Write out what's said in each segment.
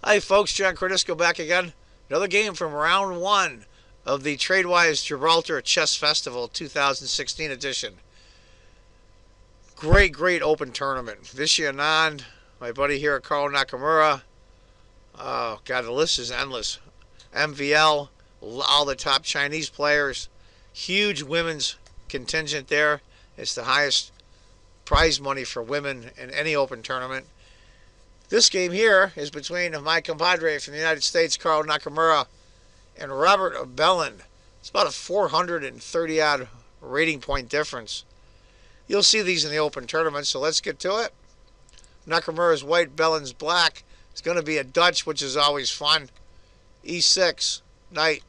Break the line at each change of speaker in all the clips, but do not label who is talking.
Hi folks, John Cordisco back again. Another game from round one of the Tradewise Gibraltar Chess Festival 2016 edition. Great open tournament. Vishy Anand, my buddy here, Carl Nakamura. Oh god, the list is endless. MVL, all the top Chinese players. Huge women's contingent there. It's the highest prize money for women in any open tournament. This game here is between my compadre from the United States, Carl Nakamura, and Robert Bellin. It's about a 430-odd rating point difference. You'll see these in the open tournament, so let's get to it. Nakamura's white, Bellin's black. It's going to be a Dutch, which is always fun. E6, knight.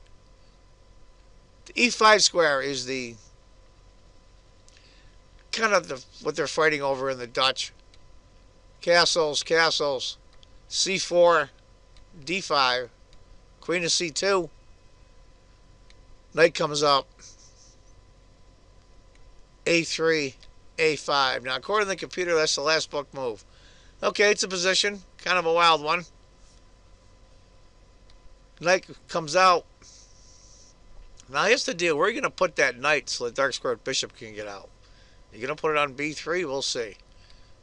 The E5 square is the kind of what they're fighting over in the Dutch. Castles, c4, d5, queen to c2, knight comes up, a3, a5. Now, according to the computer, that's the last book move. Okay, it's a position, kind of a wild one. Knight comes out. Now, here's the deal. Where are you going to put that knight so the dark squared bishop can get out? You're going to put it on b3? We'll see.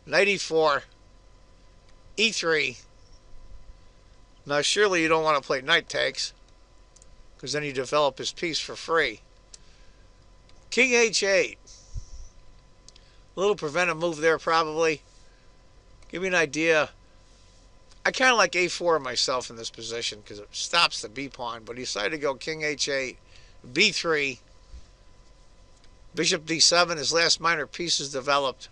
Knight e4. E3. Now surely you don't want to play knight takes, because then you develop his piece for free. King h8. A little preventive move there probably. Give me an idea. I kind of like a4 myself in this position because it stops the b pawn, but he decided to go king h8, b3, bishop d7. His last minor piece is developed,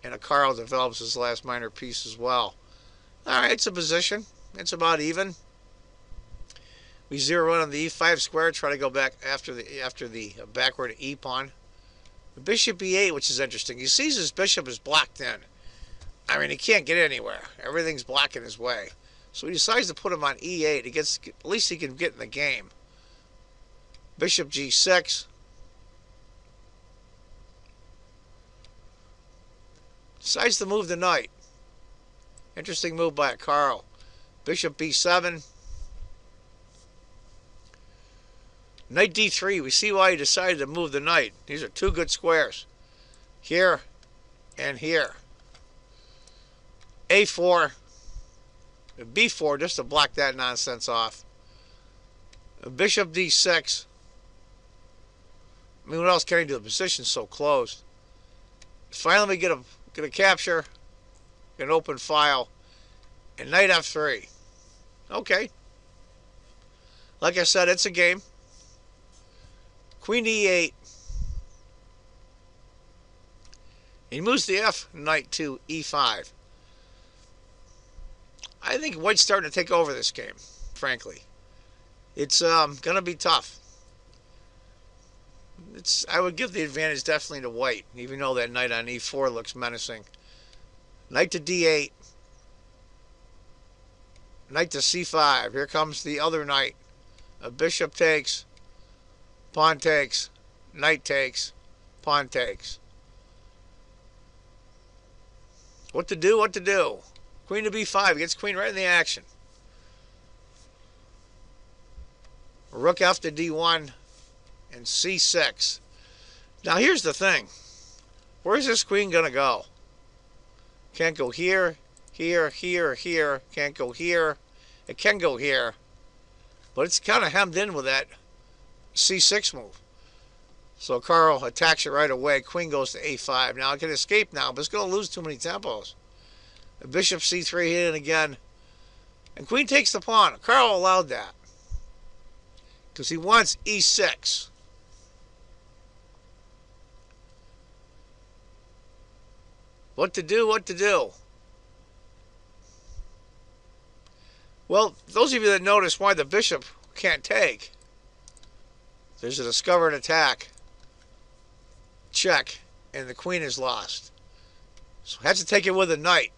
and Carl develops his last minor piece as well. Alright, it's a position. It's about even. We zero in on the e5 square, try to go back after the backward e pawn. The bishop e8, which is interesting. He sees his bishop is blocked in. I mean, he can't get anywhere. Everything's blocking his way. So he decides to put him on e8. He gets, at least he can get in the game. Bishop g6. Decides to move the knight. Interesting move by Carl. Bishop b7. Knight d3. We see why he decided to move the knight. These are two good squares. Here and here. a4. b4 just to block that nonsense off. Bishop d6. I mean, what else can he do? The position's so closed. Finally we get a capture. An open file, and knight f3. Okay. Like I said, it's a game. Queen e8. He moves the f knight to e5. I think white's starting to take over this game, frankly. It's going to be tough. I would give the advantage definitely to white, even though that knight on e4 looks menacing. Knight to d8. Knight to c5. Here comes the other knight. A bishop takes. Pawn takes. Knight takes. Pawn takes. What to do? What to do? Queen to b5. Gets queen right in the action. Rook f to d1. And c6. Now here's the thing. Where's this queen going to go? Can't go here, here. Can't go here. It can go here. But it's kind of hemmed in with that c6 move. So Carl attacks it right away. Queen goes to a5. Now it can escape now, but it's going to lose too many tempos. The bishop c3 hit it again. And queen takes the pawn. Carl allowed that, because he wants e6. What to do? What to do? Well, those of you that notice why the bishop can't take, there's a discovered attack. Check. And the queen is lost. So has to take it with a knight.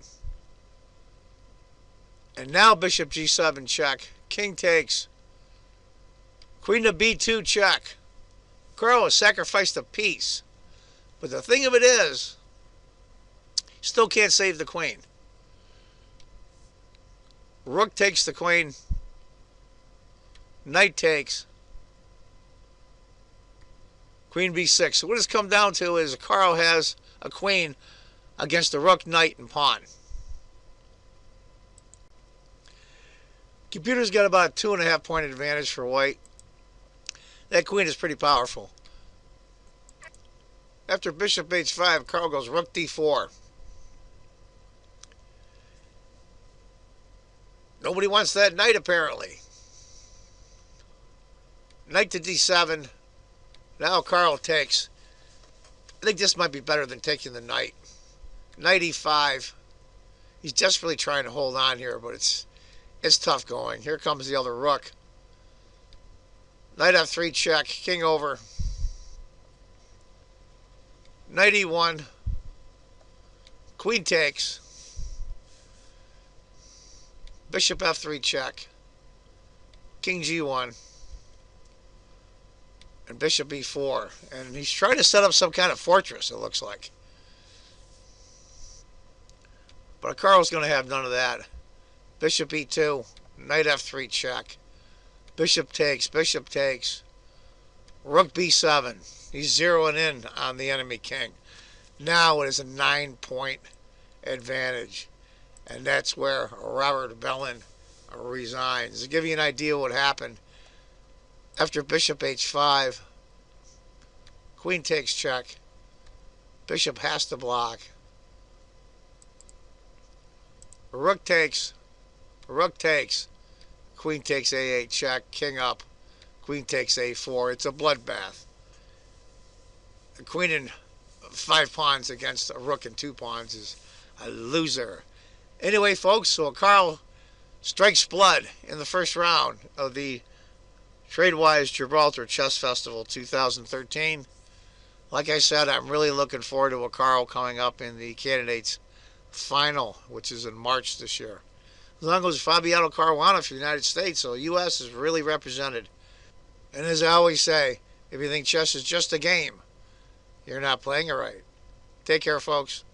And now bishop g7 check. King takes. Queen to b2 check. Carl has sacrificed a piece. But the thing of it is, still can't save the queen. Rook takes the queen. Knight takes. Queen b6. So what it's come down to is Carl has a queen against the rook, knight, and pawn. Computer's got about a 2.5 point advantage for white. That queen is pretty powerful. After bishop h5, Carl goes rook d4. Nobody wants that knight, apparently. Knight to d7. Now Carl takes. I think this might be better than taking the knight. Knight e5. He's desperately trying to hold on here, but it's tough going. Here comes the other rook. Knight f3 check. King over. Knight e1. Queen takes. Bishop f3 check. King g1. And bishop e4. And he's trying to set up some kind of fortress, it looks like. But Carl's going to have none of that. Bishop e2. Knight f3 check. Bishop takes. Bishop takes. Rook b7. He's zeroing in on the enemy king. Now it is a 9 point advantage. And that's where Robert Bellin resigns. To give you an idea what happened, after bishop h5, queen takes check. Bishop has to block. Rook takes. Rook takes. Queen takes a8 check. King up. Queen takes a4. It's a bloodbath. A queen and 5 pawns against a rook and 2 pawns is a loser. Anyway, folks, so Carl strikes blood in the first round of the Tradewise Gibraltar Chess Festival 2013. Like I said, I'm really looking forward to a Carl coming up in the candidates final, which is in March this year. As long as Fabiano Caruana for the United States, so the U.S. is really represented. And as I always say, if you think chess is just a game, you're not playing it right. Take care, folks.